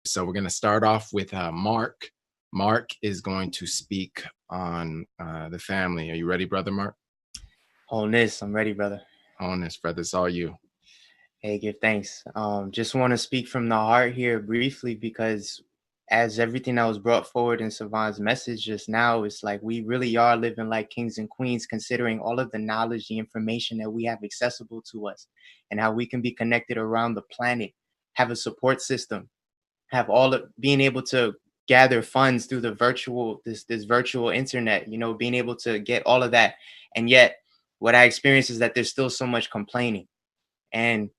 So we're going to start off with Mark. Mark is going to speak on the family. Are you ready, brother Mark? Wholeness, I'm ready, brother. Wholeness, brother. It's all you. Hey, give thanks. Just want to speak from the heart here briefly because as everything that was brought forward in Savant's message just now, it's like we really are living like kings and queens, considering all of the knowledge, the information that we have accessible to us, and how we can be connected around the planet, have a support system, have all of being able to gather funds through the virtual this virtual internet, being able to get all of that. And yet what I experience is that there's still so much complaining. And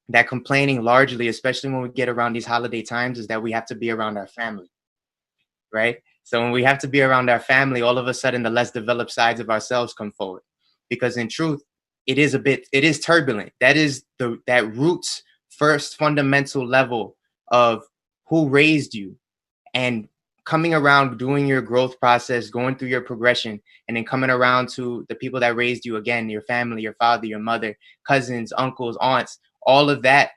that complaining largely, especially when we get around these holiday times, is that we have to be around our family, right? So when we have to be around our family, all of a sudden the less developed sides of ourselves come forward. Because in truth, it is turbulent. That roots first fundamental level of who raised you, and coming around, doing your growth process, going through your progression, and then coming around to the people that raised you again, your family, your father, your mother, cousins, uncles, aunts, all of that.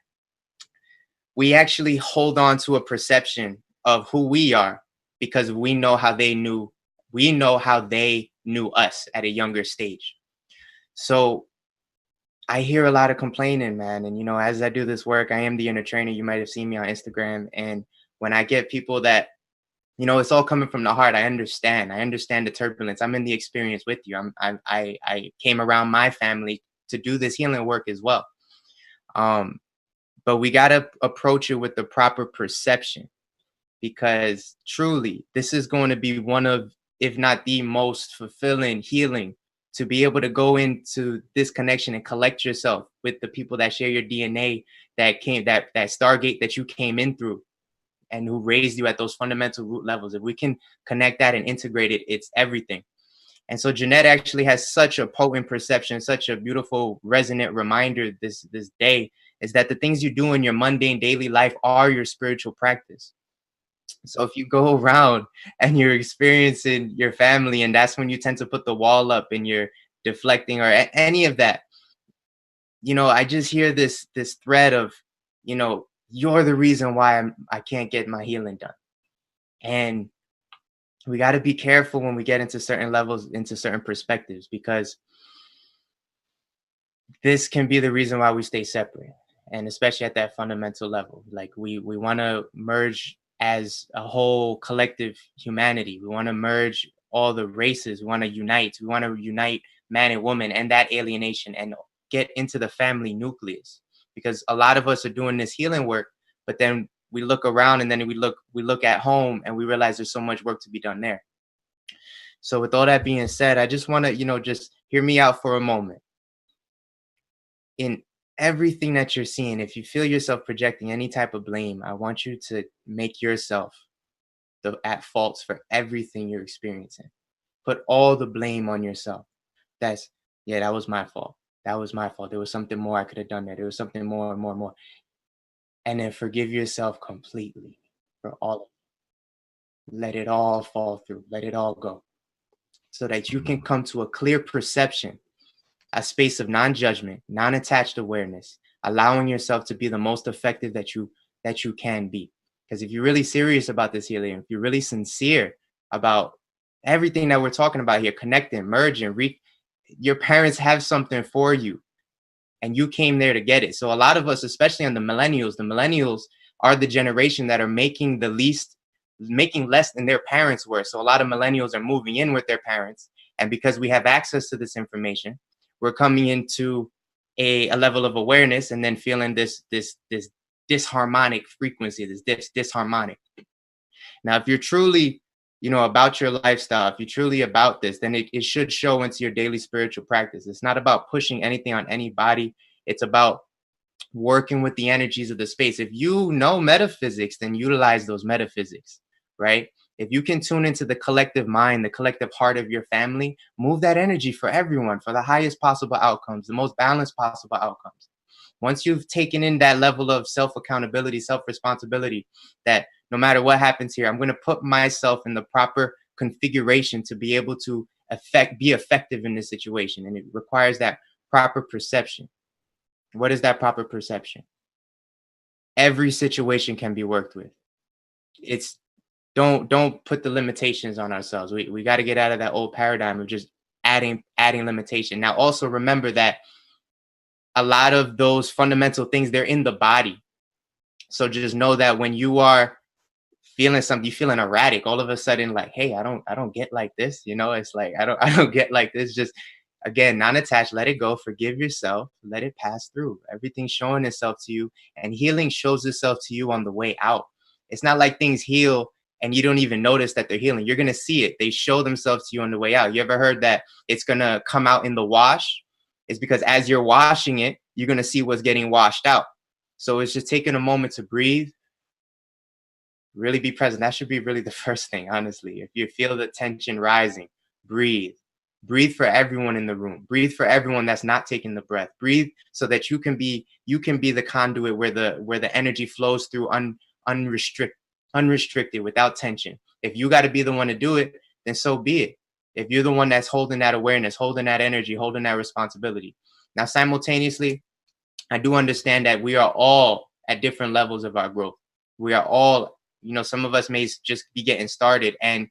We actually hold on to a perception of who we are because we know how they knew us at a younger stage. So I hear a lot of complaining, man. And, as I do this work, I am the inner trainer. You might have seen me on Instagram. And when I get people that, it's all coming from the heart. I understand the turbulence. I'm in the experience with you. I came around my family to do this healing work as well. But we got to approach it with the proper perception, because truly this is going to be one of, if not the most fulfilling healing, to be able to go into this connection and collect yourself with the people that share your DNA, that Stargate that you came in through, and who raised you at those fundamental root levels. If we can connect that and integrate it, it's everything. And so Jeanette actually has such a potent perception, such a beautiful resonant reminder this day, is that the things you do in your mundane daily life are your spiritual practice. So if you go around and you're experiencing your family, and that's when you tend to put the wall up and you're deflecting or any of that, I just hear this thread of, you're the reason why I can't get my healing done. And we got to be careful when we get into certain levels, into certain perspectives, because this can be the reason why we stay separate. And especially at that fundamental level, like we want to merge as a whole collective humanity. We want to merge all the races. We want to unite. We want to unite man and woman, and that alienation, and get into the family nucleus. Because a lot of us are doing this healing work, but then we look around, and then we look at home, and we realize there's so much work to be done there. So with all that being said, I just want to, just hear me out for a moment. In everything that you're seeing, if you feel yourself projecting any type of blame, I want you to make yourself at fault for everything you're experiencing. Put all the blame on yourself. That was my fault. That was my fault. There was something more I could have done there. There was something more and more and more. And then forgive yourself completely for all of it. Let it all fall through. Let it all go. So that you can come to a clear perception, a space of non-judgment, non-attached awareness, allowing yourself to be the most effective that you can be. Because if you're really serious about this healing, if you're really sincere about everything that we're talking about here, connecting, merging, your parents have something for you, and you came there to get it. So a lot of us, especially on the millennials are the generation that are making less than their parents were. So a lot of millennials are moving in with their parents. And because we have access to this information, we're coming into a level of awareness, and then feeling this disharmonic frequency, this disharmonic. Now, if you're truly, about your lifestyle, if you're truly about this, then it should show into your daily spiritual practice. It's not about pushing anything on anybody. It's about working with the energies of the space. If you know metaphysics, then utilize those metaphysics, right? If you can tune into the collective mind, the collective heart of your family, move that energy for everyone, for the highest possible outcomes, the most balanced possible outcomes. Once you've taken in that level of self-accountability, self-responsibility, that no matter what happens here, I'm going to put myself in the proper configuration to be able to be effective in this situation. And it requires that proper perception. What is that proper perception? Every situation can be worked with. it's don't put the limitations on ourselves. We got to get out of that old paradigm of just adding limitation. Now also remember that a lot of those fundamental things, they're in the body. So just know that when you are feeling something, you feeling erratic, all of a sudden, like, hey, I don't get like this, it's like I don't get like this. Just again, non-attached, let it go, forgive yourself, let it pass through. Everything's showing itself to you, and healing shows itself to you on the way out. It's not like things heal and you don't even notice that they're healing. You're gonna see it. They show themselves to you on the way out. You ever heard that it's gonna come out in the wash? It's because as you're washing it, you're gonna see what's getting washed out. So it's just taking a moment to breathe, really be present. That should be really the first thing, honestly. If you feel the tension rising, breathe. Breathe for everyone in the room. Breathe for everyone that's not taking the breath. Breathe so that you can be the conduit where the energy flows through unrestricted without tension. If you got to be the one to do it, then so be it. If you're the one that's holding that awareness, holding that energy, holding that responsibility. Now, simultaneously, I do understand that we are all at different levels of our growth. We are all, some of us may just be getting started and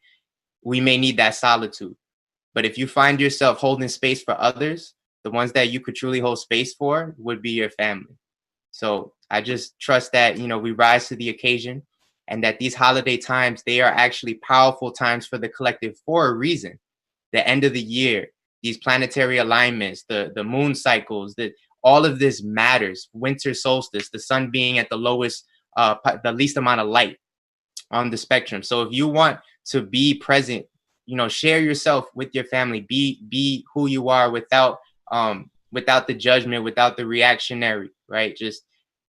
we may need that solitude. But if you find yourself holding space for others, the ones that you could truly hold space for would be your family. So I just trust that, we rise to the occasion, and that these holiday times, they are actually powerful times for the collective for a reason. The end of the year, these planetary alignments, the moon cycles, all of this matters. Winter solstice, the sun being at the lowest, the least amount of light on the spectrum. So if you want to be present, share yourself with your family. Be who you are without the judgment, without the reactionary, right? Just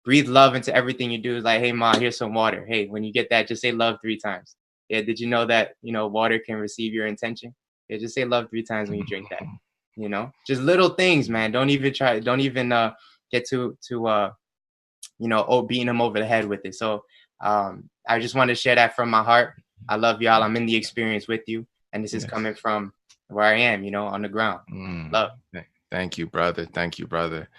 breathe love into everything you do. It's like, hey, Ma, here's some water. Hey, when you get that, just say love 3 times. Yeah, did you know that, water can receive your intention? Yeah, just say love 3 times when you drink that. Just little things, man. Don't even get to beating them over the head with it. So I just want to share that from my heart. I love y'all. I'm in the experience with you, and this is coming from where I am, on the ground. Love. Thank you, brother. Thank you, brother.